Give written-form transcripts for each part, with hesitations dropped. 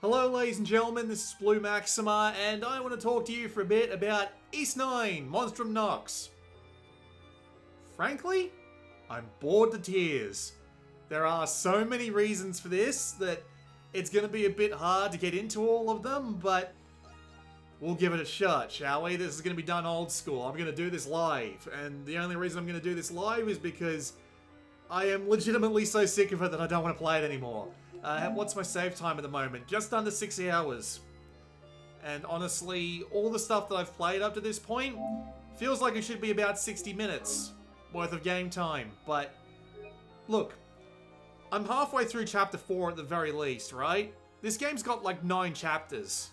Hello ladies and gentlemen, this is Blue Maxima, and I want to talk to you for a bit about East 9, Monstrum Nox. Frankly, I'm bored to tears. There are so many reasons for this that it's going to be a bit hard to get into all of them, but we'll give it a shot, shall we? This is going to be done old school. I'm going to do this live, and the only reason I'm going to do this live is because I am legitimately so sick of it that I don't want to play it anymore. What's my save time at the moment? Just under 6 hours. And honestly, all the stuff that I've played up to this point feels like it should be about 60 minutes worth of game time. But look, I'm halfway through chapter 4 at the very least, right? This game's got like 9 chapters.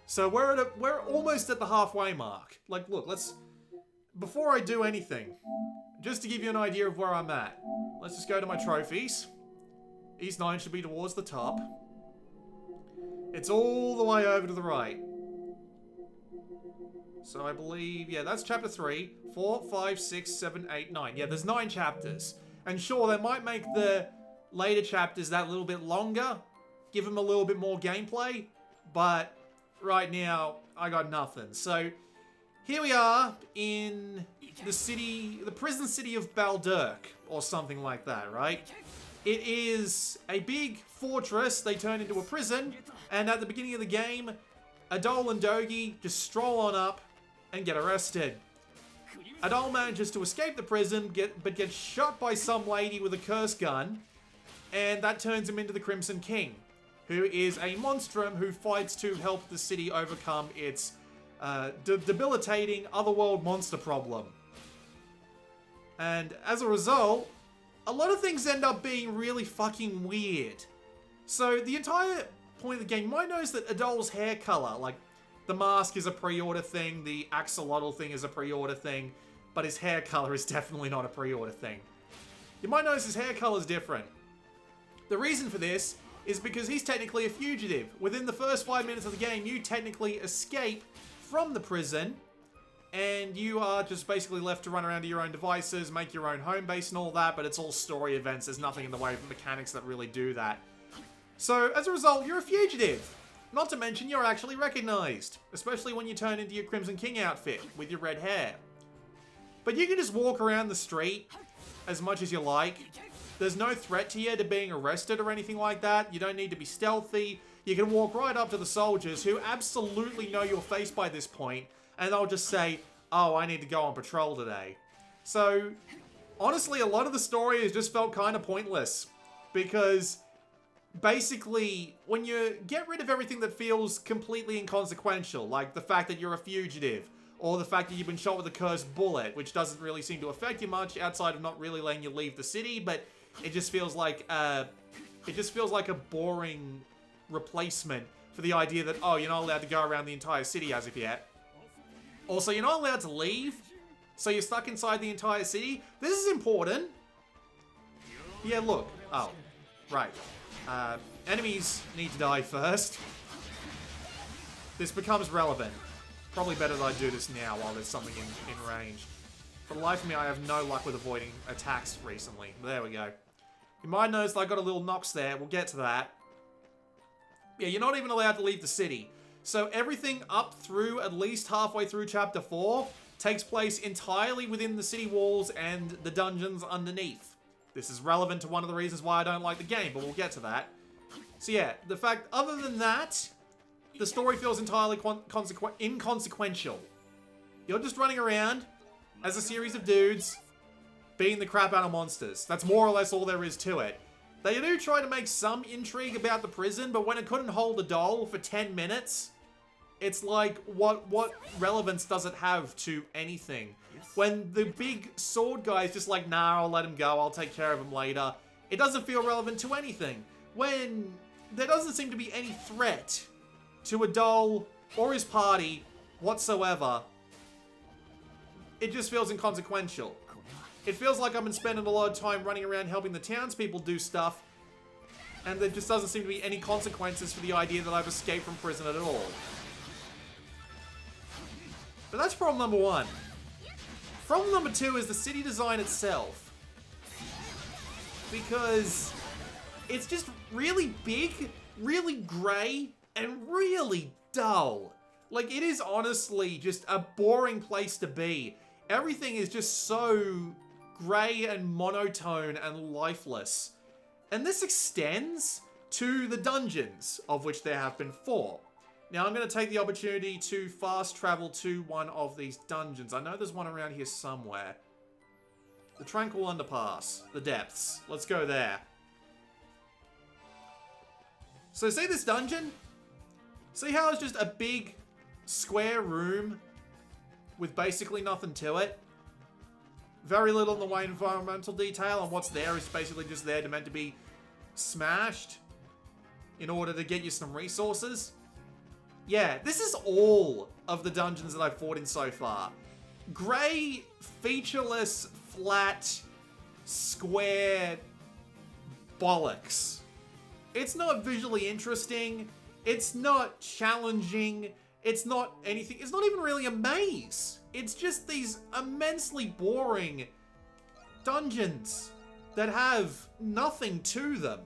So we're almost at the halfway mark. Like, look, before I do anything, just to give you an idea of where I'm at, let's just go to my trophies. East 9 should be towards the top. It's all the way over to the right. So I believe, yeah, that's chapter 3. 4, 5, 6, 7, 8, 9. Yeah, there's 9 chapters. And sure, they might make the later chapters that little bit longer, give them a little bit more gameplay, but right now, I got nothing. So here we are in the prison city of Baldurk, or something like that, right? It is a big fortress they turn into a prison, and at the beginning of the game, Adol and Dogi just stroll on up and get arrested. Adol manages to escape the prison, but gets shot by some lady with a curse gun, and that turns him into the Crimson King, who is a monstrum who fights to help the city overcome its debilitating otherworld monster problem. And as a result, a lot of things end up being really fucking weird. So the entire point of the game, you might notice that Adol's hair color, like the mask is a pre-order thing, the axolotl thing is a pre-order thing, but his hair color is definitely not a pre-order thing. You might notice his hair color is different. The reason for this is because he's technically a fugitive. Within the first 5 minutes of the game, you technically escape from the prison, and you are just basically left to run around to your own devices, make your own home base and all that, but it's all story events. There's nothing in the way of mechanics that really do that. So, as a result, you're a fugitive. Not to mention, you're actually recognized, especially when you turn into your Crimson King outfit with your red hair. But you can just walk around the street as much as you like. There's no threat to you to being arrested or anything like that. You don't need to be stealthy. You can walk right up to the soldiers who absolutely know your face by this point, and they'll just say, oh, I need to go on patrol today. So, honestly, a lot of the story has just felt kind of pointless. Because, basically, when you get rid of everything that feels completely inconsequential, like the fact that you're a fugitive, or the fact that you've been shot with a cursed bullet, which doesn't really seem to affect you much outside of not really letting you leave the city, but it just feels like a boring replacement for the idea that, oh, you're not allowed to go around the entire city as of yet. Also, you're not allowed to leave, so you're stuck inside the entire city. This is important. Yeah, look. Oh, right. Enemies need to die first. This becomes relevant. Probably better that I do this now while there's something in range. For the life of me, I have no luck with avoiding attacks recently. There we go. You might notice I got a little Nox there. We'll get to that. Yeah, you're not even allowed to leave the city. So everything up through at least halfway through chapter 4 takes place entirely within the city walls and the dungeons underneath. This is relevant to one of the reasons why I don't like the game, but we'll get to that. So yeah, the fact, other than that, the story feels entirely inconsequential. You're just running around as a series of dudes beating the crap out of monsters. That's more or less all there is to it. They do try to make some intrigue about the prison, but when it couldn't hold a doll for 10 minutes, it's like, what relevance does it have to anything? When the big sword guy is just like, nah, I'll let him go, I'll take care of him later, it doesn't feel relevant to anything. When there doesn't seem to be any threat to a doll or his party whatsoever, it just feels inconsequential. It feels like I've been spending a lot of time running around helping the townspeople do stuff, and there just doesn't seem to be any consequences for the idea that I've escaped from prison at all. But that's problem number 1. Problem number 2 is the city design itself. Because it's just really big, really grey, and really dull. Like, it is honestly just a boring place to be. Everything is just so grey and monotone and lifeless. And this extends to the dungeons, of which there have been 4. Now, I'm going to take the opportunity to fast travel to one of these dungeons. I know there's one around here somewhere. The Tranquil Underpass. The Depths. Let's go there. So, see this dungeon? See how it's just a big square room with basically nothing to it? Very little in the way of environmental detail, and what's there is basically just there to meant to be smashed in order to get you some resources. Yeah, this is all of the dungeons that I've fought in so far. Grey, featureless, flat, square bollocks. It's not visually interesting. It's not challenging. It's not anything. It's not even really a maze. It's just these immensely boring dungeons that have nothing to them.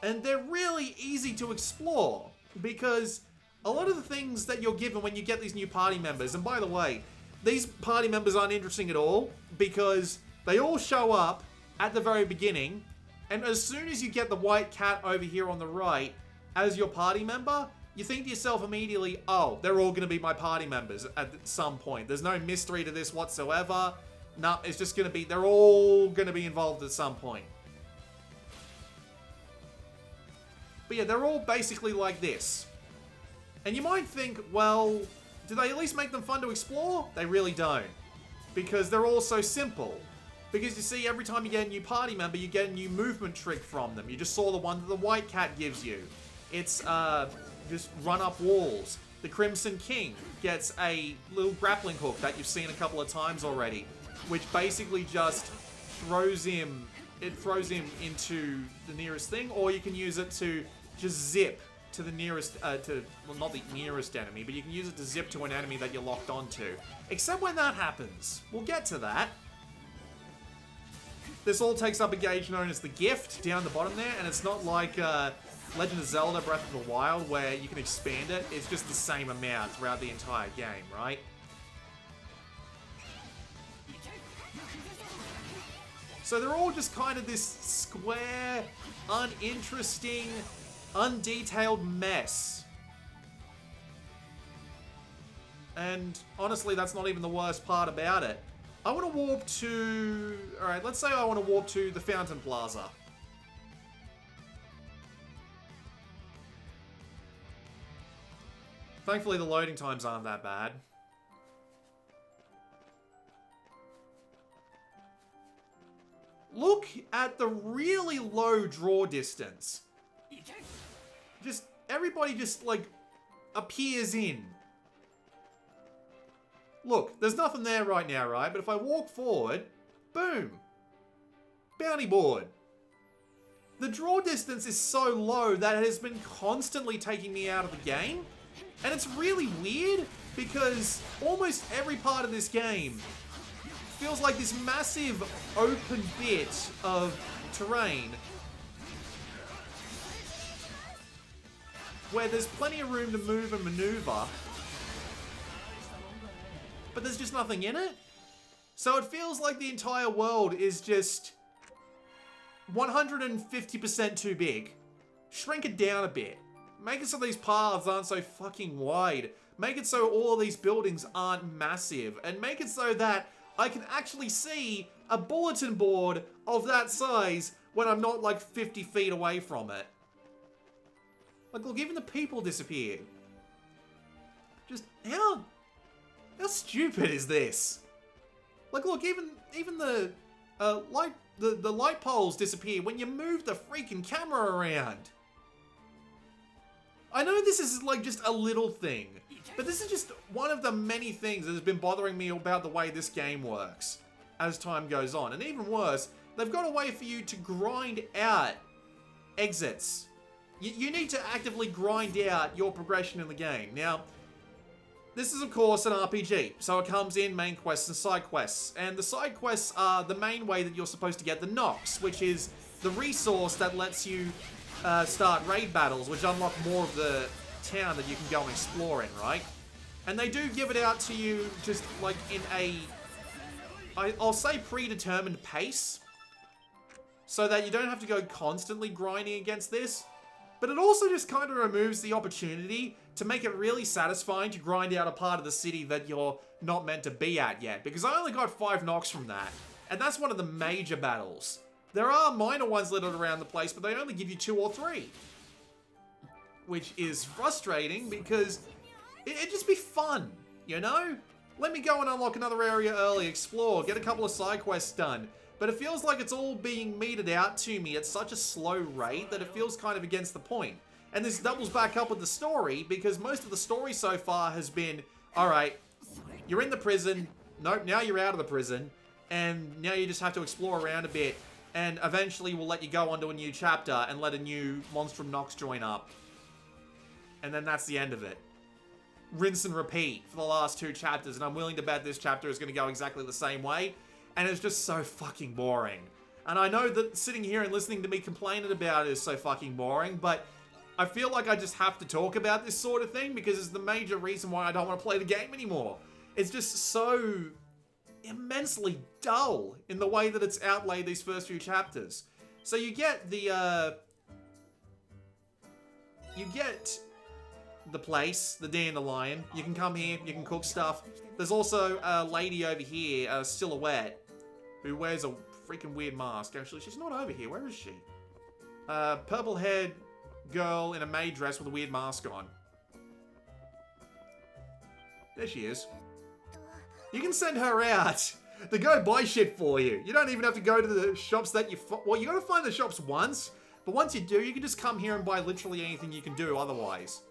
And they're really easy to explore because a lot of the things that you're given when you get these new party members, and by the way, these party members aren't interesting at all because they all show up at the very beginning, and as soon as you get the white cat over here on the right as your party member, you think to yourself immediately, oh, they're all going to be my party members at some point. There's no mystery to this whatsoever. No, it's just going to be, they're all going to be involved at some point. But yeah, they're all basically like this. And you might think, well, do they at least make them fun to explore? They really don't. Because they're all so simple. Because you see, every time you get a new party member, you get a new movement trick from them. You just saw the one that the white cat gives you. It's, just run up walls. The Crimson King gets a little grappling hook that you've seen a couple of times already, which basically just throws him into the nearest thing, or you can use it to just zip to the nearest, well, not the nearest enemy, but you can use it to zip to an enemy that you're locked onto. Except when that happens. We'll get to that. This all takes up a gauge known as the Gift down the bottom there, and it's not like, Legend of Zelda Breath of the Wild, where you can expand it. It's just the same amount throughout the entire game, right? So they're all just kind of this square, uninteresting, undetailed mess. And honestly, that's not even the worst part about it. I want to warp to... Alright, let's say I want to warp to the Fountain Plaza. Thankfully, the loading times aren't that bad. Look at the really low draw distance. Just, everybody just, like, appears in. Look, there's nothing there right now, right? But if I walk forward, boom. Bounty board. The draw distance is so low that it has been constantly taking me out of the game. And it's really weird because almost every part of this game feels like this massive open bit of terrain where there's plenty of room to move and maneuver, but there's just nothing in it. So it feels like the entire world is just 150% too big. Shrink it down a bit. Make it so these paths aren't so fucking wide. Make it so all of these buildings aren't massive. And make it so that I can actually see a bulletin board of that size when I'm not like 50 feet away from it. Like, look, even the people disappeared. Just, how stupid is this? Like, look, even the light poles disappear when you move the freaking camera around. I know this is like just a little thing, but this is just one of the many things that has been bothering me about the way this game works as time goes on. And even worse, they've got a way for you to grind out exits. You need to actively grind out your progression in the game. Now, this is of course an RPG, so it comes in main quests and side quests. And the side quests are the main way that you're supposed to get the Nox, which is the resource that lets you start raid battles, which unlock more of the town that you can go and explore in, right? And they do give it out to you just like in a, I'll say predetermined pace, so that you don't have to go constantly grinding against this. But it also just kind of removes the opportunity to make it really satisfying to grind out a part of the city that you're not meant to be at yet. Because I only got 5 knocks from that, and that's one of the major battles. There are minor ones littered around the place, but they only give you 2 or 3. Which is frustrating because it'd just be fun, you know? Let me go and unlock another area early, explore, get a couple of side quests done. But it feels like it's all being meted out to me at such a slow rate that it feels kind of against the point. And this doubles back up with the story, because most of the story so far has been, alright, you're in the prison, nope, now you're out of the prison, and now you just have to explore around a bit, and eventually we'll let you go onto a new chapter and let a new Monstrum Nox join up. And then that's the end of it. Rinse and repeat for the last 2 chapters, and I'm willing to bet this chapter is going to go exactly the same way. And it's just so fucking boring. And I know that sitting here and listening to me complaining about it is so fucking boring, but I feel like I just have to talk about this sort of thing because it's the major reason why I don't want to play the game anymore. It's just so immensely dull in the way that it's outlaid these first few chapters. So you get the, place, the dandelion. You can come here, you can cook stuff. There's also a lady over here, a silhouette, who wears a freaking weird mask. Actually, she's not over here. Where is she? Purple-haired girl in a maid dress with a weird mask on. There she is. You can send her out to go buy shit for you. You don't even have to go to the shops that you... Well, you gotta find the shops once, but once you do, you can just come here and buy literally anything you can do otherwise.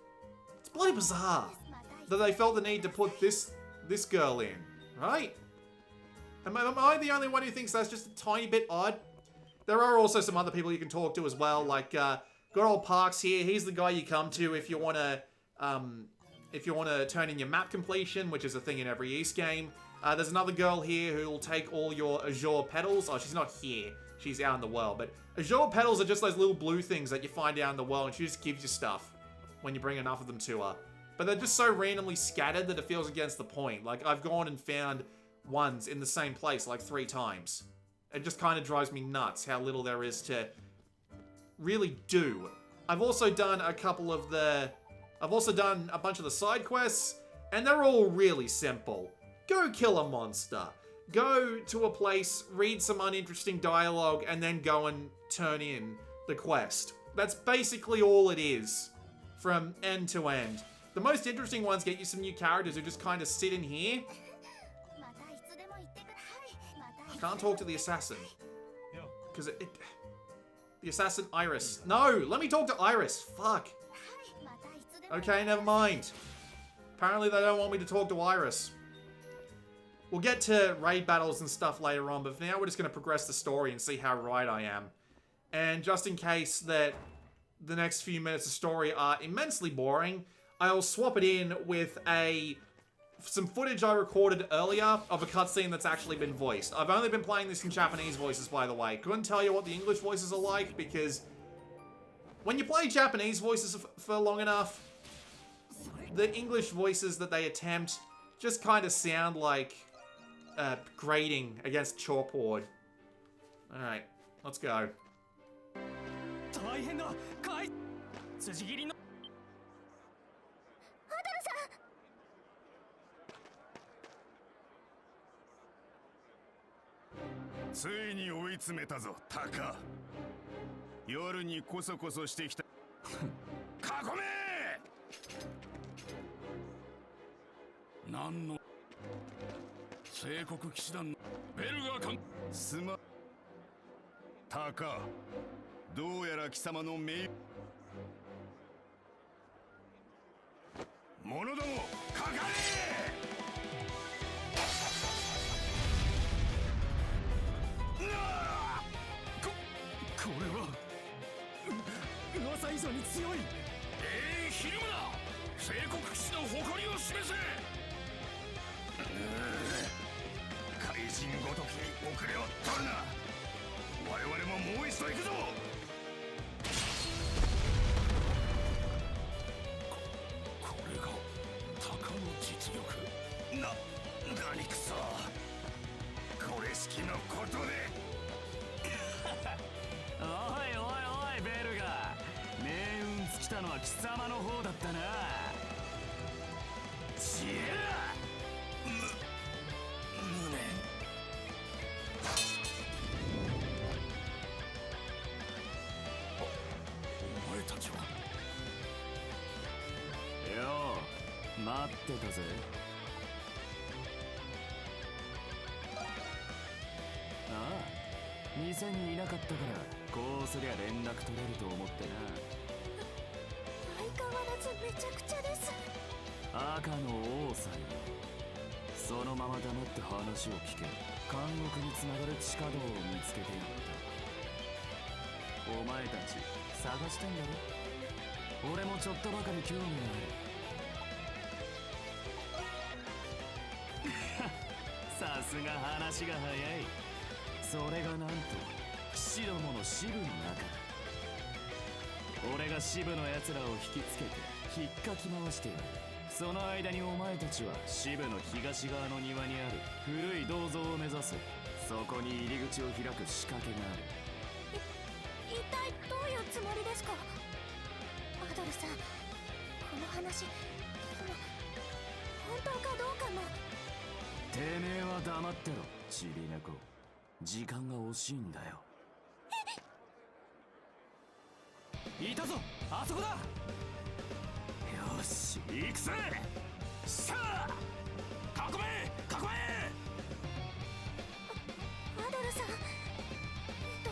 It's bloody bizarre that they felt the need to put this girl in, right? Am I the only one who thinks that's just a tiny bit odd? There are also some other people you can talk to as well, like good old Parks here. He's the guy you come to if you want to turn in your map completion, which is a thing in every East game. There's another girl here who will take all your Azure petals. Oh, she's not here. She's out in the world. But Azure petals are just those little blue things that you find out in the world, and she just gives you stuff when you bring enough of them to her. But they're just so randomly scattered that it feels against the point. Like, I've gone and found ones in the same place like 3 times. It just kind of drives me nuts how little there is to really do. I've also done a bunch of the side quests, and they're all really simple. Go kill a monster. Go to a place, read some uninteresting dialogue, and then go and turn in the quest. That's basically all it is, from end to end. The most interesting ones get you some new characters who just kind of sit in here. I can't talk to the assassin. Because the assassin Iris. No, let me talk to Iris. Fuck. Okay, never mind. Apparently they don't want me to talk to Iris. We'll get to raid battles and stuff later on, but for now we're just going to progress the story and see how right I am. And just in case that the next few minutes of story are immensely boring, I'll swap it in with some footage I recorded earlier of a cutscene that's actually been voiced. I've only been playing this in Japanese voices, by the way. Couldn't tell you what the English voices are like, because when you play Japanese voices for long enough, the English voices that they attempt just kind of sound like grating against chalkboard. Alright, let's go. ついに追い詰めたぞ、タカ。夜にこそこそしてきた。囲め！何の聖国騎士団のベルガー艦すま。タカ、どうやら貴様の命。者ども、かかれ！ これは噂以上に強い。ひるむな。聖国騎士の誇りを示せ。怪人ごときに遅れを取るな。我々ももう一度行くぞ。貴様の方だったな。ちや無念。お前たちは。よう待ってたぜ。ああ、店にいなかったからこうすりゃ連絡取れると思ってな。相変わらずめちゃくちゃです。赤の王さんよ、そのまま黙って話を聞け。監獄につながる地下道を見つけてやった。お前たち探してんだろ。俺もちょっとばかり興味がある。さすが話が早い。それがなんと騎士どもの支部の中だ。俺が支部の奴らを引きつけて引っかき回してやる。その間にお前たちは支部の東側の庭にある古い銅像を目指す。そこに入り口を開く仕掛けがある。一体どういうつもりですか、アドルさん。この話、本当かどうかも。てめえは黙ってろ、ちび猫。時間が惜しいんだよ。いたぞ、あそこだ。よし、行くぜ。さあ囲め囲め。アドルさん、ど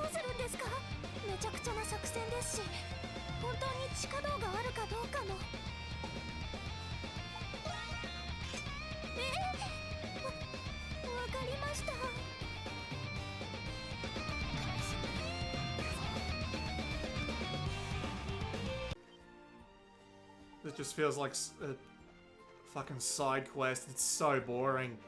うするんですか。めちゃくちゃな作戦ですし、本当に地下道があるかどうかも。わかりました。It just feels like a fucking side quest. It's so boring.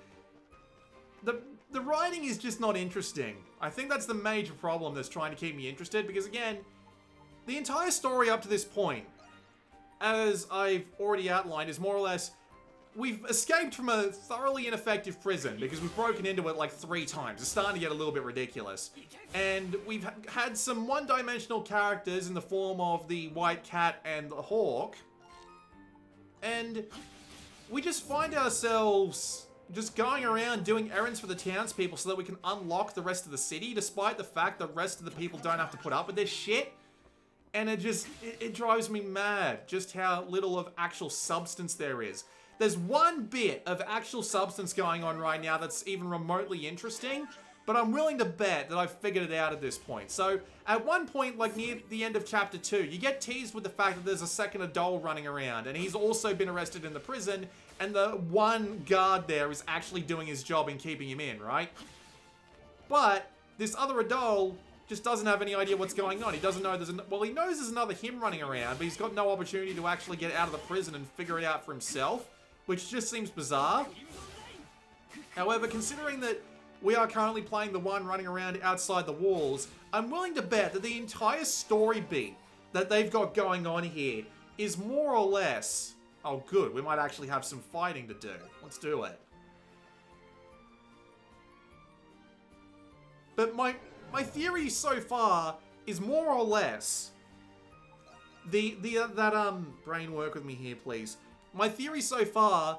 The writing is just not interesting. I think that's the major problem that's trying to keep me interested, because again, the entire story up to this point, as I've already outlined, is more or less we've escaped from a thoroughly ineffective prison because we've broken into it like 3 times. It's starting to get a little bit ridiculous. And we've had some one-dimensional characters in the form of the White Cat and the Hawk. And we just find ourselves just going around doing errands for the townspeople so that we can unlock the rest of the city, despite the fact the rest of the people don't have to put up with this shit. And it drives me mad just how little of actual substance there is. There's one bit of actual substance going on right now that's even remotely interesting, but I'm willing to bet that I've figured it out at this point. So, at one point, like near the end of Chapter 2, you get teased with the fact that there's a second adult running around, and he's also been arrested in the prison, and the one guard there is actually doing his job in keeping him in, right? But, this other adult just doesn't have any idea what's going on. He doesn't know well, he knows there's another him running around, but he's got no opportunity to actually get out of the prison and figure it out for himself, which just seems bizarre. However, considering that we are currently playing the one running around outside the walls, I'm willing to bet that the entire story beat that they've got going on here is more or less... Oh, good. We might actually have some fighting to do. Let's do it. But my theory so far is more or less... Brain, work with me here, please. My theory so far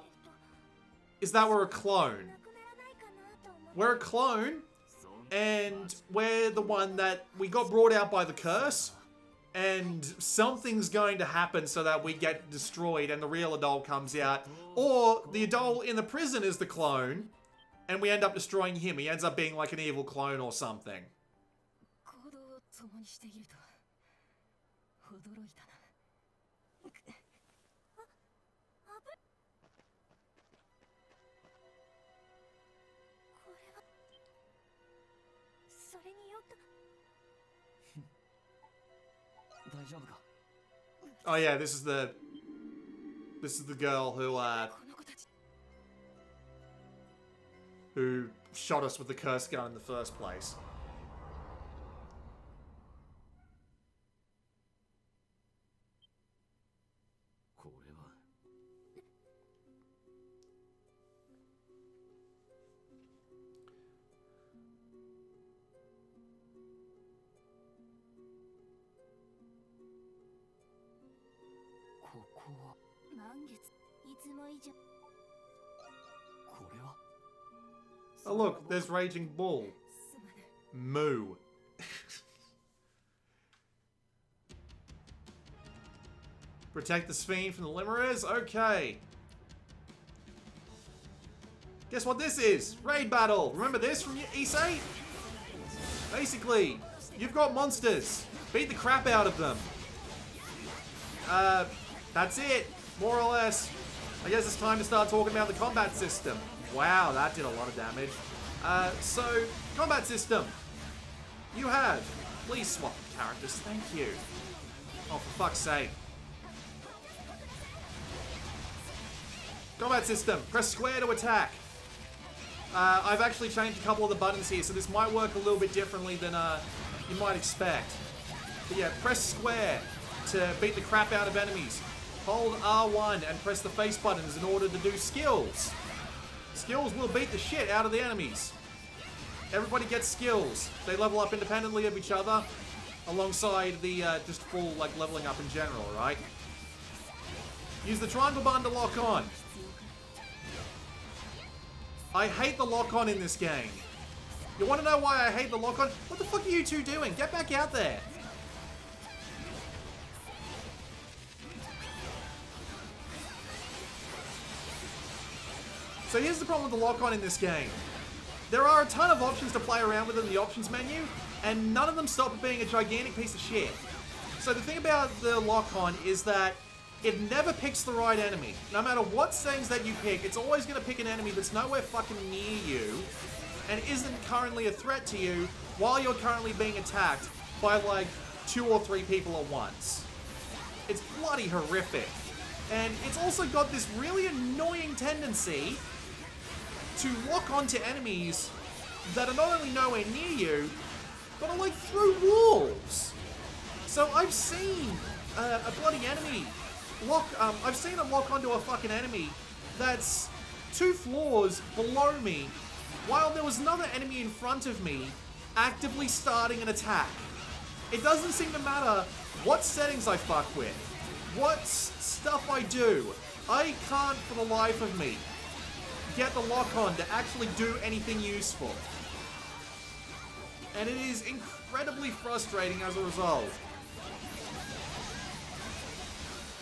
is that we're a clone. We're a clone, and we're the one that we got brought out by the curse, and something's going to happen so that we get destroyed and the real adult comes out. Or the adult in the prison is the clone, and we end up destroying him. He ends up being like an evil clone or something. Oh yeah, this is the girl who shot us with the curse gun in the first place. 満月いつも以上これは Oh look, there's Raging Bull. すまぬ Moo. Protect the Sphinx from the Limerers? Okay. Guess what this is? Raid battle. Remember this from Issei? Basically, you've got monsters. Beat the crap out of them. That's it. More or less. I guess it's time to start talking about the combat system. Wow, that did a lot of damage. So, combat system. You have. Please swap characters. Thank you. Oh, for fuck's sake. Combat system. Press square to attack. I've actually changed a couple of the buttons here, so this might work a little bit differently than you might expect. But yeah, press square to beat the crap out of enemies. Hold R1 and press the face buttons in order to do skills. Skills will beat the shit out of the enemies. Everybody gets skills. They level up independently of each other, alongside the just full like leveling up in general, right? Use the triangle button to lock on. I hate the lock-on in this game. You want to know why I hate the lock-on? What the fuck are you two doing? Get back out there. So here's the problem with the lock-on in this game. There are a ton of options to play around with in the options menu, and none of them stop it being a gigantic piece of shit. So the thing about the lock-on is that it never picks the right enemy. No matter what settings that you pick, it's always going to pick an enemy that's nowhere fucking near you and isn't currently a threat to you while you're currently being attacked by like 2 or 3 people at once. It's bloody horrific. And it's also got this really annoying tendency to lock onto enemies that are not only nowhere near you, but are like through walls. So I've seen a bloody enemy I've seen it lock onto a fucking enemy that's 2 floors below me, while there was another enemy in front of me actively starting an attack. It doesn't seem to matter what settings I fuck with, what stuff I do. I can't, for the life of me, get the lock-on to actually do anything useful. And it is incredibly frustrating as a result.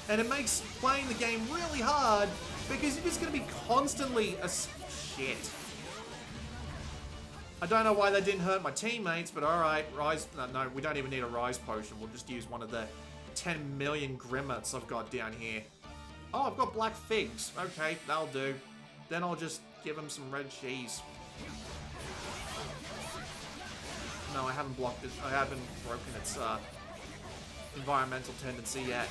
And it makes playing the game really hard because you're just going to be constantly shit. I don't know why that didn't hurt my teammates, but alright, Rise... No, we don't even need a Rise potion. We'll just use one of the 10 million Grimmets I've got down here. Oh, I've got black figs. Okay, that'll do. Then I'll just give him some red cheese. No, I haven't blocked it. I haven't broken its environmental tendency yet.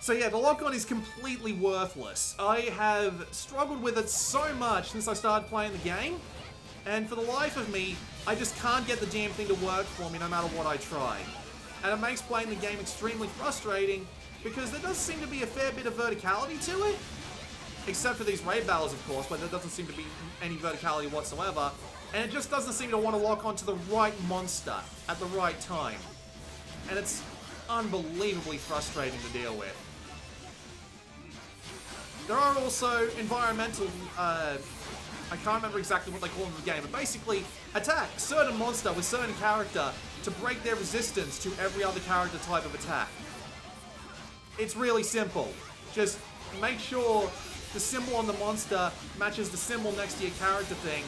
So yeah, the lock-on is completely worthless. I have struggled with it so much since I started playing the game, and for the life of me, I just can't get the damn thing to work for me no matter what I try. And it makes playing the game extremely frustrating, because there does seem to be a fair bit of verticality to it. Except for these raid battles, of course, where there doesn't seem to be any verticality whatsoever. And it just doesn't seem to want to lock onto the right monster at the right time. And it's unbelievably frustrating to deal with. There are also environmental, I can't remember exactly what they call them in the game, but basically attack certain monster with certain character to break their resistance to every other character type of attack. It's really simple. Just make sure the symbol on the monster matches the symbol next to your character thing,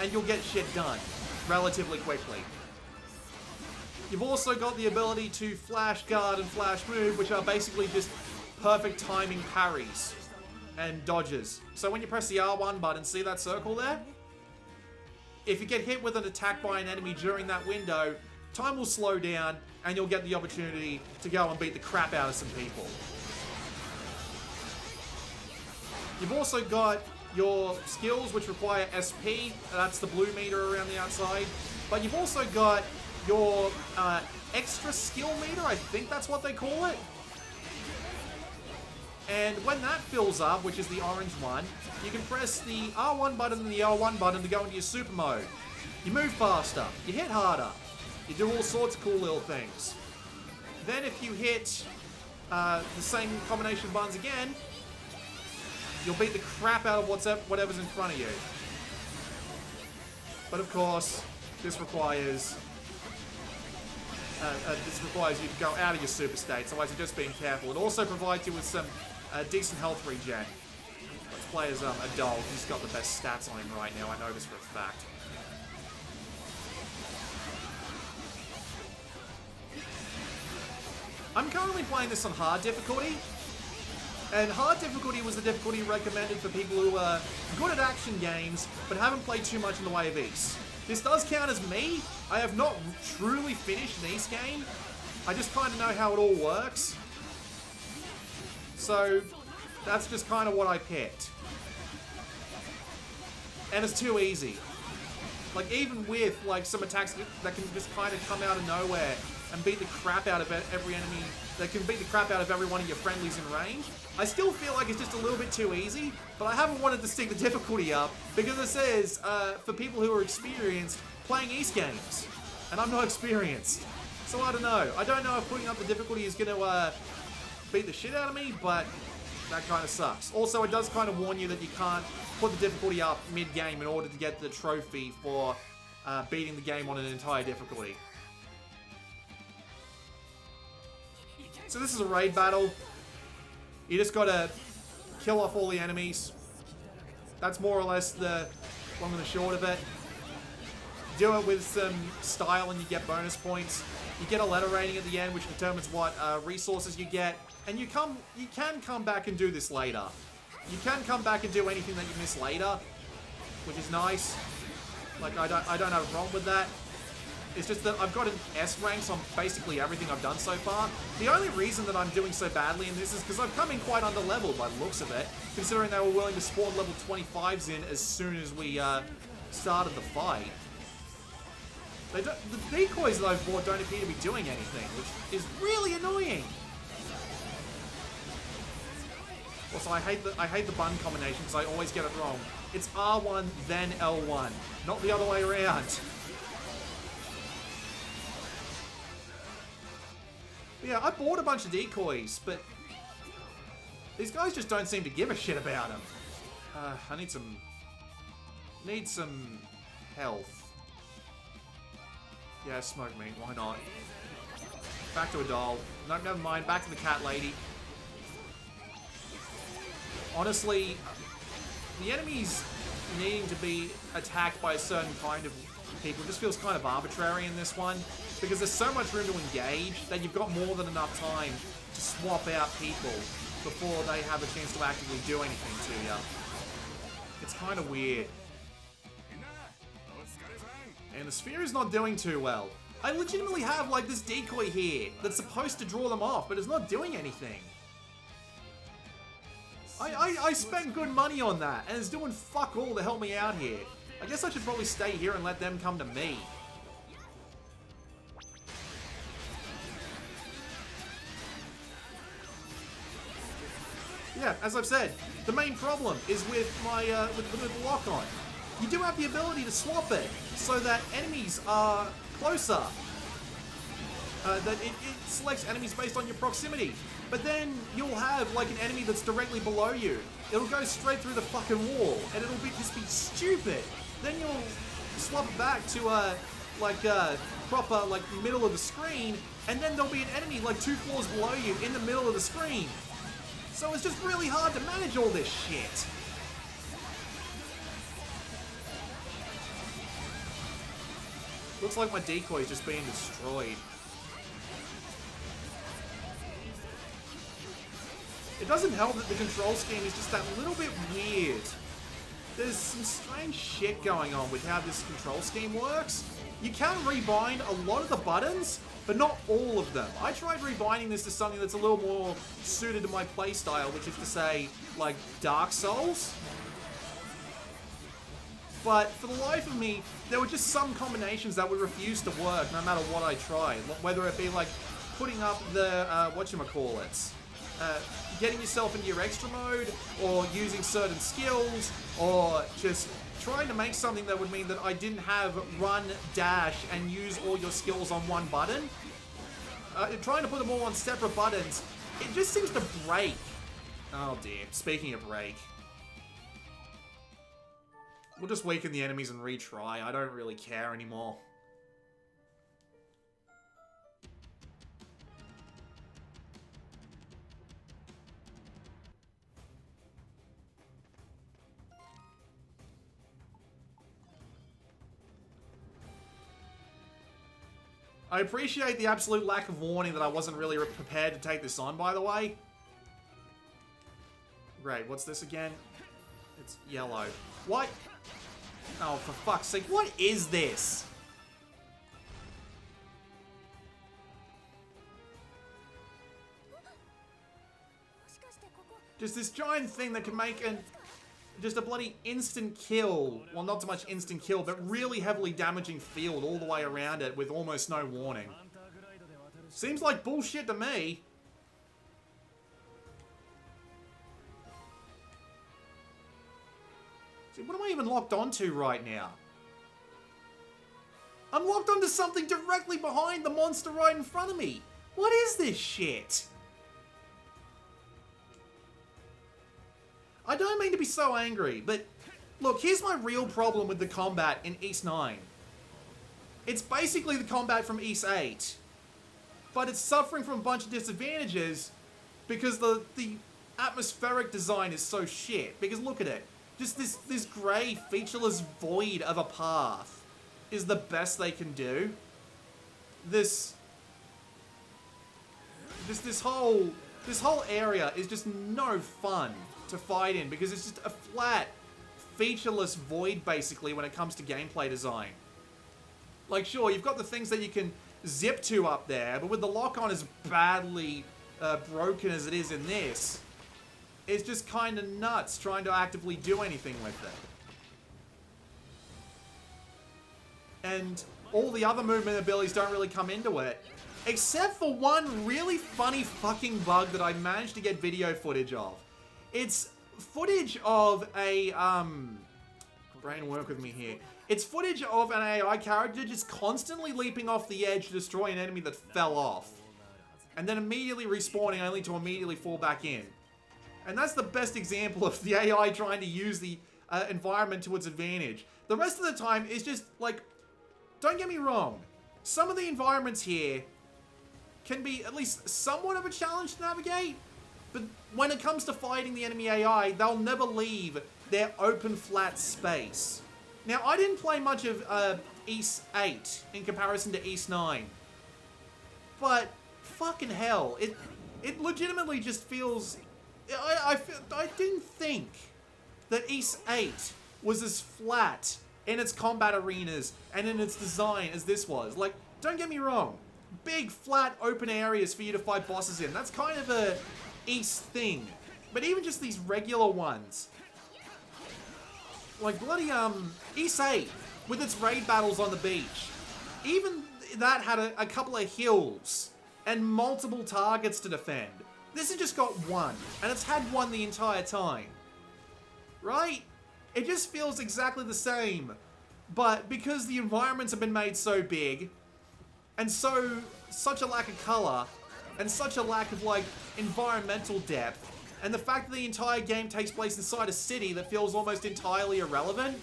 and you'll get shit done relatively quickly. You've also got the ability to flash guard and flash move, which are basically just perfect timing parries and dodges. So when you press the R1 button, see that circle there? If you get hit with an attack by an enemy during that window, time will slow down and you'll get the opportunity to go and beat the crap out of some people. You've also got your skills, which require SP. That's the blue meter around the outside. But you've also got your extra skill meter. I think that's what they call it. And when that fills up, which is the orange one, you can press the R1 button and the L1 button to go into your super mode. You move faster, you hit harder, you do all sorts of cool little things. Then if you hit the same combination of buttons again, you'll beat the crap out of whatever's in front of you. But of course, this requires you to go out of your super state, so I suggest being careful. It also provides you with some decent health regen. Let's play as a doll. He's got the best stats on him right now, I know this for a fact. I'm currently playing this on hard difficulty, and hard difficulty was the difficulty recommended for people who are good at action games, but haven't played too much in the way of Ys. This does count as me. I have not truly finished an Ys game. I just kind of know how it all works. So, that's just kind of what I picked. And it's too easy. Like, even with, like, some attacks that can just kind of come out of nowhere and beat the crap out of every enemy, that can beat the crap out of every one of your friendlies in range, I still feel like it's just a little bit too easy, but I haven't wanted to stick the difficulty up because it says, for people who are experienced, playing Ys games. And I'm not experienced. So I don't know. I don't know if putting up the difficulty is going to beat the shit out of me, but that kind of sucks. Also, it does kind of warn you that you can't put the difficulty up mid-game in order to get the trophy for beating the game on an entire difficulty. So this is a raid battle. You just gotta kill off all the enemies. That's more or less the long and the short of it. Do it with some style and you get bonus points. You get a letter rating at the end which determines what resources you get. And you can come back and do this later. You can come back and do anything that you miss later, which is nice. Like, I don't have a problem with that. It's just that I've got an S ranks on basically everything I've done so far. The only reason that I'm doing so badly in this is because I've come in quite under-leveled by the looks of it, considering they were willing to spawn level 25s in as soon as we started the fight. The decoys that I've bought don't appear to be doing anything, which is really annoying. Also, I hate the button combination because I always get it wrong. It's R1, then L1, not the other way around. Yeah, I bought a bunch of decoys, but these guys just don't seem to give a shit about them. I need some health. Yeah, smoke meat, why not? Back to a doll. No, never mind, back to the cat lady. Honestly, the enemies needing to be attacked by a certain kind of people just feels kind of arbitrary in this one, because there's so much room to engage that you've got more than enough time to swap out people before they have a chance to actively do anything to you. It's kind of weird. And the sphere is not doing too well. I legitimately have like this decoy here that's supposed to draw them off, but it's not doing anything. I spent good money on that, and it's doing fuck all to help me out here. I guess I should probably stay here and let them come to me. Yeah, as I've said, the main problem is with my with the lock-on. You do have the ability to swap it so that enemies are closer. That it selects enemies based on your proximity. But then you'll have like an enemy that's directly below you. It'll go straight through the fucking wall, and it'll just be stupid. Then you'll swap it back to a proper like middle of the screen, and then there'll be an enemy like 2 floors below you in the middle of the screen. So it's just really hard to manage all this shit. Looks like my decoy is just being destroyed. It doesn't help that the control scheme is just that little bit weird. There's some strange shit going on with how this control scheme works. You can rebind a lot of the buttons, but not all of them. I tried rebinding this to something that's a little more suited to my playstyle, which is to say, like, Dark Souls. But for the life of me, there were just some combinations that would refuse to work no matter what I tried. Whether it be like putting up the, whatchamacallits, getting yourself into your extra mode, or using certain skills, or just trying to make something that would mean that I didn't have run, dash, and use all your skills on one button. Trying to put them all on separate buttons, it just seems to break. Oh dear, speaking of break. We'll just weaken the enemies and retry. I don't really care anymore. I appreciate the absolute lack of warning that I wasn't really prepared to take this on, by the way. Great, what's this again? It's yellow. What? Oh, for fuck's sake, what is this? Just this giant thing that can make just a bloody instant kill. Well, not so much instant kill, but really heavily damaging field all the way around it with almost no warning. Seems like bullshit to me. See, what am I even locked onto right now? I'm locked onto something directly behind the monster right in front of me. What is this shit? I don't mean to be so angry, but look, here's my real problem with the combat in Ys 9. It's basically the combat from Ys 8, but it's suffering from a bunch of disadvantages because the atmospheric design is so shit. Because look at it. Just this grey, featureless void of a path is the best they can do. This whole area is just no fun to fight in because it's just a flat, featureless void basically when it comes to gameplay design. Like, sure, you've got the things that you can zip to up there, but with the lock-on as badly broken as it is in this, it's just kind of nuts trying to actively do anything with it. And all the other movement abilities don't really come into it, except for one really funny fucking bug that I managed to get video footage of. It's footage of a, brain work with me here. It's footage of an AI character just constantly leaping off the edge to destroy an enemy that fell off. And then immediately respawning only to immediately fall back in. And that's the best example of the AI trying to use the environment to its advantage. The rest of the time is just, like, don't get me wrong. Some of the environments here can be at least somewhat of a challenge to navigate. But when it comes to fighting the enemy AI, they'll never leave their open, flat space. Now, I didn't play much of Ys 8 in comparison to Ys 9. But, fucking hell, it legitimately just feels... I didn't think that Ys 8 was as flat in its combat arenas and in its design as this was. Like, don't get me wrong. Big, flat, open areas for you to fight bosses in. That's kind of a Ys thing. But even just these regular ones. Like, bloody, Ys 8, with its raid battles on the beach. Even that had a couple of hills and multiple targets to defend. This has just got one, and it's had one the entire time. Right? It just feels exactly the same. But because the environments have been made so big, and such a lack of color, and such a lack of, like, environmental depth, and the fact that the entire game takes place inside a city that feels almost entirely irrelevant,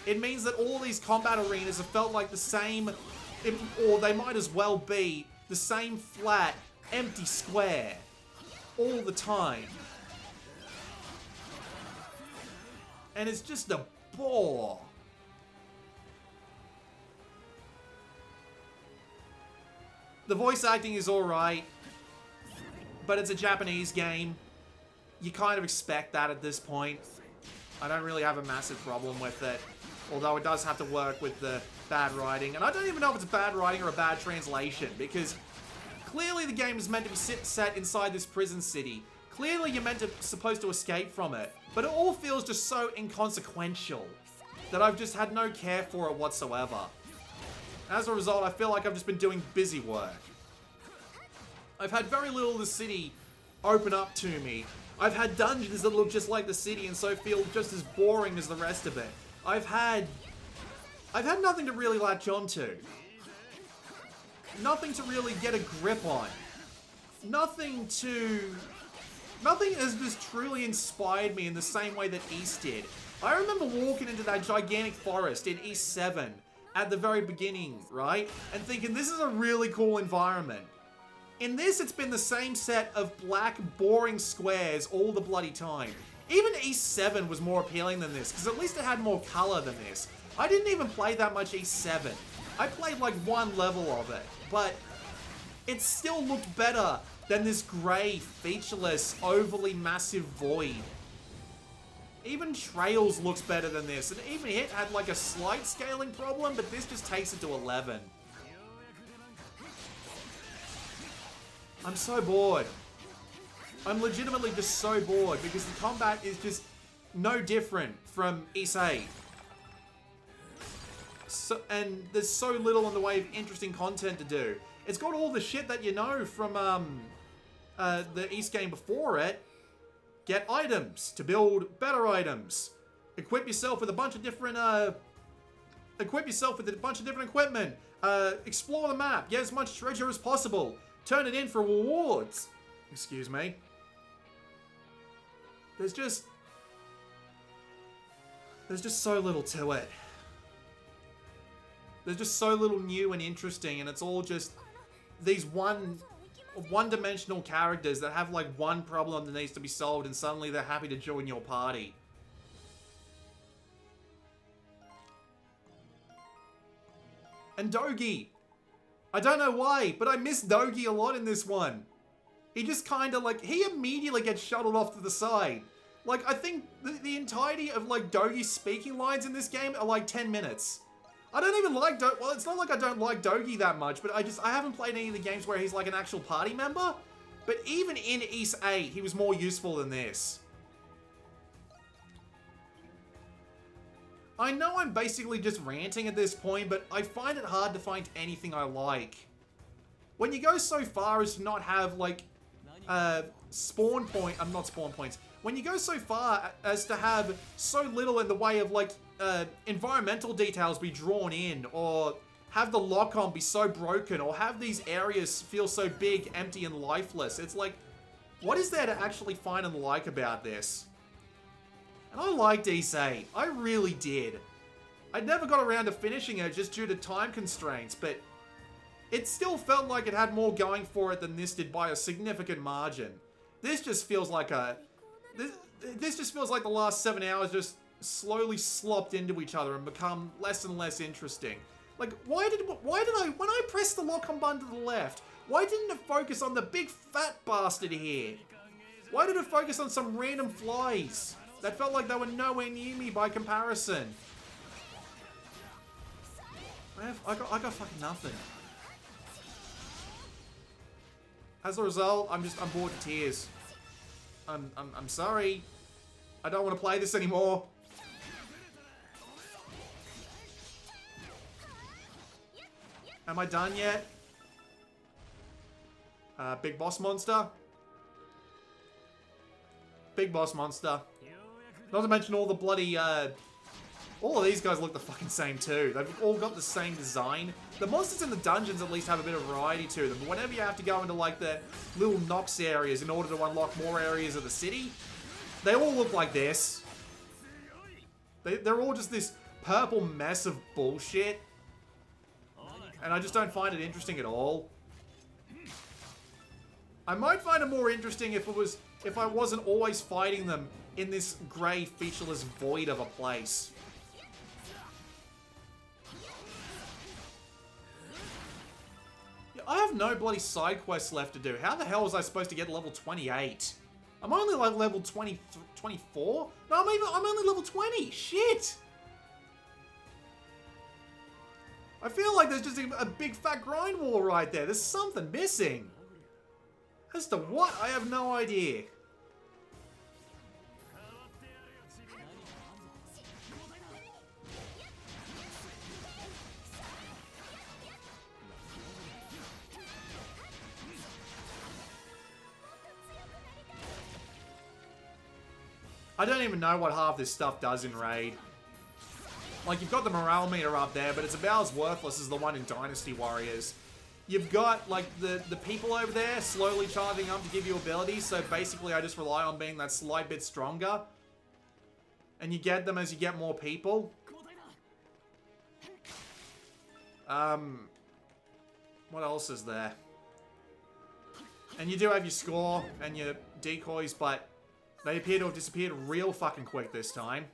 it means that all these combat arenas have felt like the same, or they might as well be, the same flat, empty square. All the time. And it's just a bore. The voice acting is alright, but it's a Japanese game. You kind of expect that at this point. I don't really have a massive problem with it, although it does have to work with the bad writing. And I don't even know if it's bad writing or a bad translation, because clearly the game is meant to be set inside this prison city. Clearly you're supposed to escape from it. But it all feels just so inconsequential that I've just had no care for it whatsoever. As a result, I feel like I've just been doing busy work. I've had very little of the city open up to me. I've had dungeons that look just like the city and so feel just as boring as the rest of it. I've had nothing to really latch onto. Nothing to really get a grip on. Nothing has just truly inspired me in the same way that East did. I remember walking into that gigantic forest in East 7 at the very beginning, right? And thinking, this is a really cool environment. In this, it's been the same set of black, boring squares all the bloody time. Even East 7 was more appealing than this, because at least it had more color than this. I didn't even play that much East 7. I played like one level of it, but it still looked better than this grey, featureless, overly massive void. Even Trails looks better than this, and even it had like a slight scaling problem, but this just takes it to 11. I'm so bored. I'm legitimately just so bored, because the combat is just no different from East 8. So, and there's so little in the way of interesting content to do. It's got all the shit that you know from the East game before it. Get items to build better items. Equip yourself with a bunch of different equipment. Explore the map. Get as much treasure as possible. Turn it in for rewards. Excuse me. There's just so little to it. There's just so little new and interesting, and it's all just these one-dimensional characters that have like one problem that needs to be solved, and suddenly they're happy to join your party. And Dogi. I don't know why, but I miss Dogi a lot in this one. He just kind of like, he immediately gets shuttled off to the side. Like, I think the entirety of like Dogi's speaking lines in this game are like 10 minutes. I don't even like well, it's not like I don't like Dogi that much, but I haven't played any of the games where he's like an actual party member. But even in East 8, he was more useful than this. I know I'm basically just ranting at this point, but I find it hard to find anything I like. When you go so far as to not have like not spawn points. When you go so far as to have so little in the way of like environmental details be drawn in, or have the lock-on be so broken, or have these areas feel so big, empty, and lifeless, it's like, what is there to actually find and like about this? And I liked East 8. I really did. I never got around to finishing it just due to time constraints, but it still felt like it had more going for it than this did by a significant margin. This just feels like this just feels like the last 7 hours just slowly slopped into each other and become less and less interesting. Like, why did I, when I pressed the lock-on button to the left, why didn't it focus on the big fat bastard here? Why did it focus on some random flies that felt like they were nowhere near me by comparison? I got fucking nothing. As a result, I'm bored to tears. I'm sorry. I don't want to play this anymore. Am I done yet? Big boss monster. Big boss monster. Not to mention all the bloody, all of these guys look the fucking same too. They've all got the same design. The monsters in the dungeons at least have a bit of variety to them, but whenever you have to go into like the little Nox areas in order to unlock more areas of the city, they all look like this. They're all just this purple mess of bullshit. And I just don't find it interesting at all. I might find it more interesting if I wasn't always fighting them in this grey, featureless void of a place. Yeah, I have no bloody side quests left to do. How the hell was I supposed to get level 28? I'm only like level 24? No, I'm only level 20. Shit! I feel like there's just a big fat grind wall right there. There's something missing. As to what? I have no idea. I don't even know what half this stuff does in Raid. Like, you've got the morale meter up there, but it's about as worthless as the one in Dynasty Warriors. You've got, like, the people over there slowly charging up to give you abilities, so basically I just rely on being that slight bit stronger. And you get them as you get more people. What else is there? And you do have your score and your decoys, but they appear to have disappeared real fucking quick this time.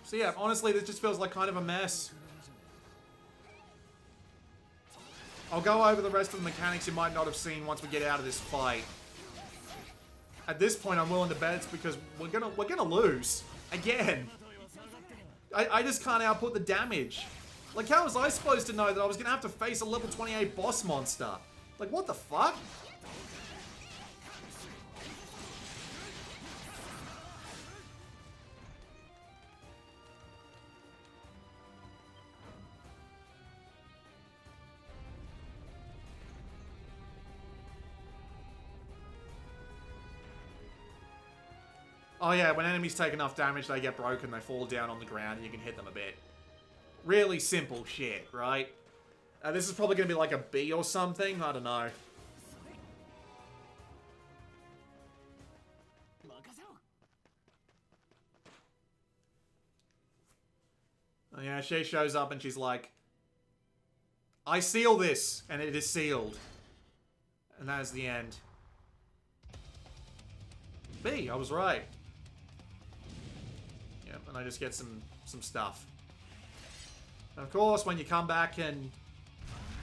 So yeah, honestly, this just feels like kind of a mess. I'll go over the rest of the mechanics you might not have seen once we get out of this fight. At this point, I'm willing to bet it's because we're gonna lose again. I just can't output the damage. Like, how was I supposed to know that I was gonna have to face a level 28 boss monster? Like, what the fuck? Oh yeah, when enemies take enough damage, they get broken, they fall down on the ground, and you can hit them a bit. Really simple shit, right? This is probably going to be like a B or something, I don't know. Oh, yeah, she shows up and she's like, I seal this, and it is sealed. And that is the end. B, I was right. Yep, and I just get some stuff. And of course, when you come back and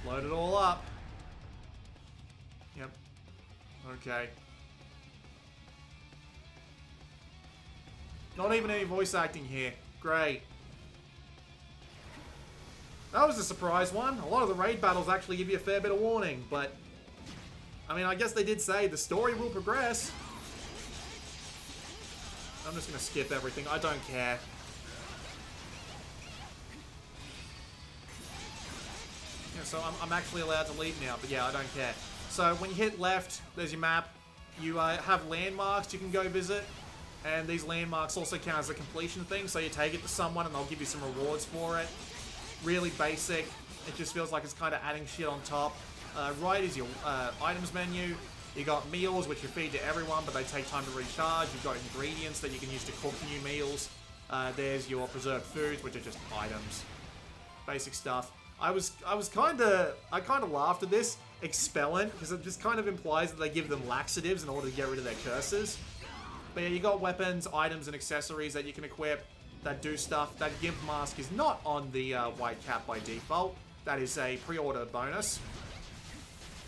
load it all up. Yep. Okay. Not even any voice acting here. Great. That was a surprise one. A lot of the raid battles actually give you a fair bit of warning, but I mean, I guess they did say the story will progress. I'm just going to skip everything. I don't care. Yeah, so I'm actually allowed to leave now, but yeah, I don't care. So when you hit left, there's your map. You have landmarks you can go visit. And these landmarks also count as a completion thing, so you take it to someone and they'll give you some rewards for it. Really basic. It just feels like it's kind of adding shit on top. Right is your items menu. You got meals, which you feed to everyone, but they take time to recharge. You've got ingredients that you can use to cook new meals. There's your preserved foods, which are just items. Basic stuff. I kind of laughed at this, expellant, because it just kind of implies that they give them laxatives in order to get rid of their curses. But yeah, you got weapons, items, and accessories that you can equip that do stuff. That Gimp mask is not on the white cap by default. That is a pre-order bonus.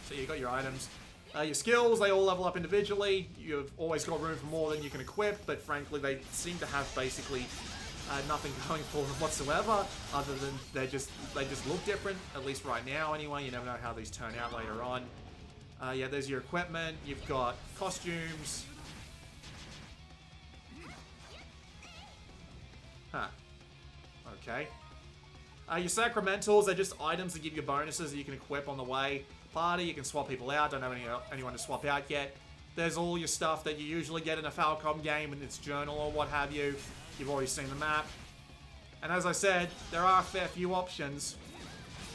So you got your items. Your skills, they all level up individually. You've always got room for more than you can equip, but frankly, they seem to have basically nothing going for them whatsoever, other than they just look different, at least right now anyway. You never know how these turn out later on. Yeah, there's your equipment. You've got costumes. Huh. Okay. Your sacramentals, they're just items that give you bonuses that you can equip on the way. Party, you can swap people out. Don't have anyone to swap out yet. There's all your stuff that you usually get in a Falcom game in its journal or what have you. You've already seen the map. And as I said, there are a fair few options,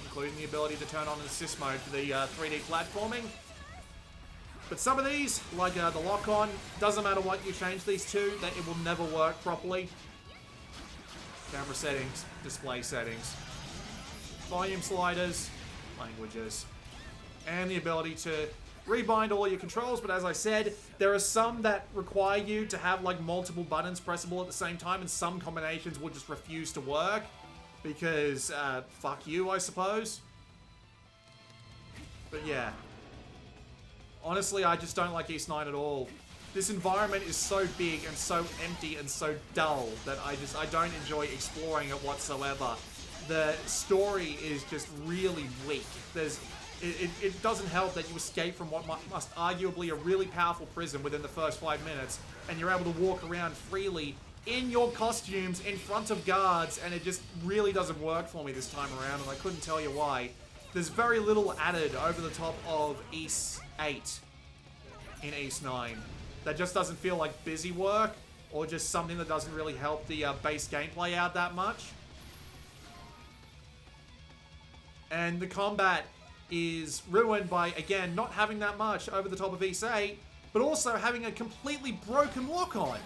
including the ability to turn on an assist mode for the 3D platforming. But some of these, like the lock-on, doesn't matter what you change these to, that it will never work properly. Camera settings, display settings, volume sliders, languages, and the ability to rebind all your controls. But as I said, there are some that require you to have like multiple buttons pressable at the same time, and some combinations will just refuse to work because fuck you, I suppose. But yeah, honestly, I just don't like East 9 at all. This environment is so big and so empty and so dull that I don't enjoy exploring it whatsoever. The story is just really weak. It doesn't help that you escape from what must arguably a really powerful prison within the first 5 minutes, and you're able to walk around freely in your costumes in front of guards, and it just really doesn't work for me this time around, and I couldn't tell you why. There's very little added over the top of East 8 in East 9. that just doesn't feel like busy work, or just something that doesn't really help the base gameplay out that much. And the combat is ruined by, again, not having that much over the top of Ys 8, but also having a completely broken lock-on.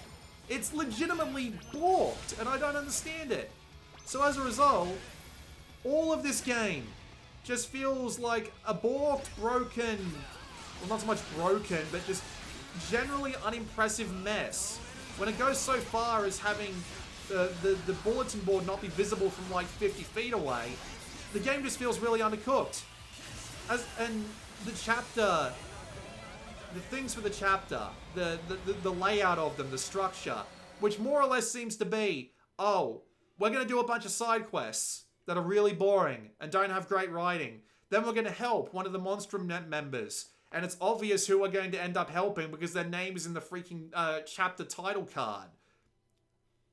It's legitimately borked, and I don't understand it. So as a result, all of this game just feels like a borked, broken, well, not so much broken, but just generally unimpressive mess. When it goes so far as having the bulletin board not be visible from like 50 feet away, the game just feels really undercooked. And the chapter, the things for the chapter, the layout of them, the structure, which more or less seems to be, oh, we're going to do a bunch of side quests that are really boring and don't have great writing. Then we're going to help one of the Monstrum members. And it's obvious who we're going to end up helping because their name is in the freaking chapter title card.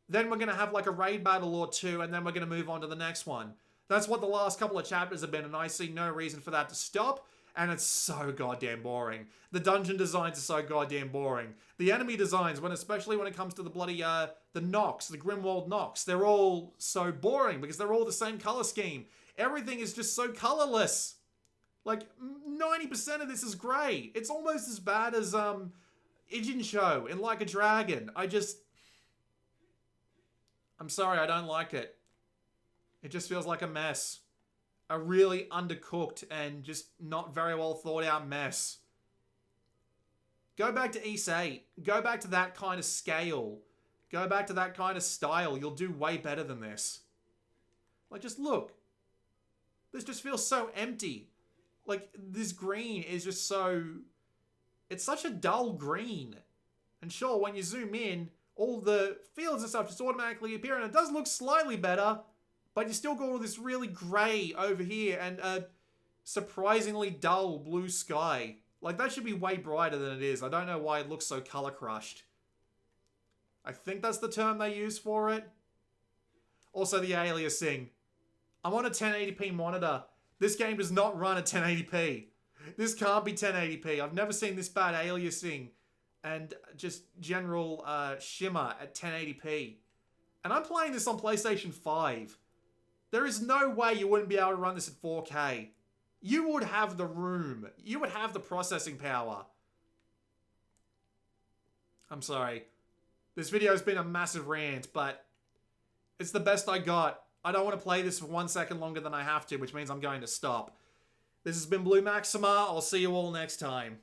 Then we're going to have like a raid battle or two, and then we're going to move on to the next one. That's what the last couple of chapters have been, and I see no reason for that to stop. And it's so goddamn boring. The dungeon designs are so goddamn boring. The enemy designs, especially when it comes to the bloody, the Nox, the Grimwald Nox, they're all so boring because they're all the same color scheme. Everything is just so colorless. Like, 90% of this is grey. It's almost as bad as, Ijin in Like a Dragon. I'm sorry, I don't like it. It just feels like a mess. A really undercooked and just not very well thought out mess. Go back to Ys 8. Go back to that kind of scale. Go back to that kind of style. You'll do way better than this. Like, just look. This just feels so empty. Like, this green is just so... It's such a dull green. And sure, when you zoom in, all the fields and stuff just automatically appear, and it does look slightly better, but you still got all this really grey over here and a surprisingly dull blue sky. Like, that should be way brighter than it is. I don't know why it looks so color crushed. I think that's the term they use for it. Also, the aliasing. I'm on a 1080p monitor. This game does not run at 1080p. This can't be 1080p. I've never seen this bad aliasing and just general shimmer at 1080p. And I'm playing this on PlayStation 5. There is no way you wouldn't be able to run this at 4K. You would have the room. You would have the processing power. I'm sorry. This video's been a massive rant, but it's the best I got. I don't want to play this for 1 second longer than I have to, which means I'm going to stop. This has been Blue Maxima. I'll see you all next time.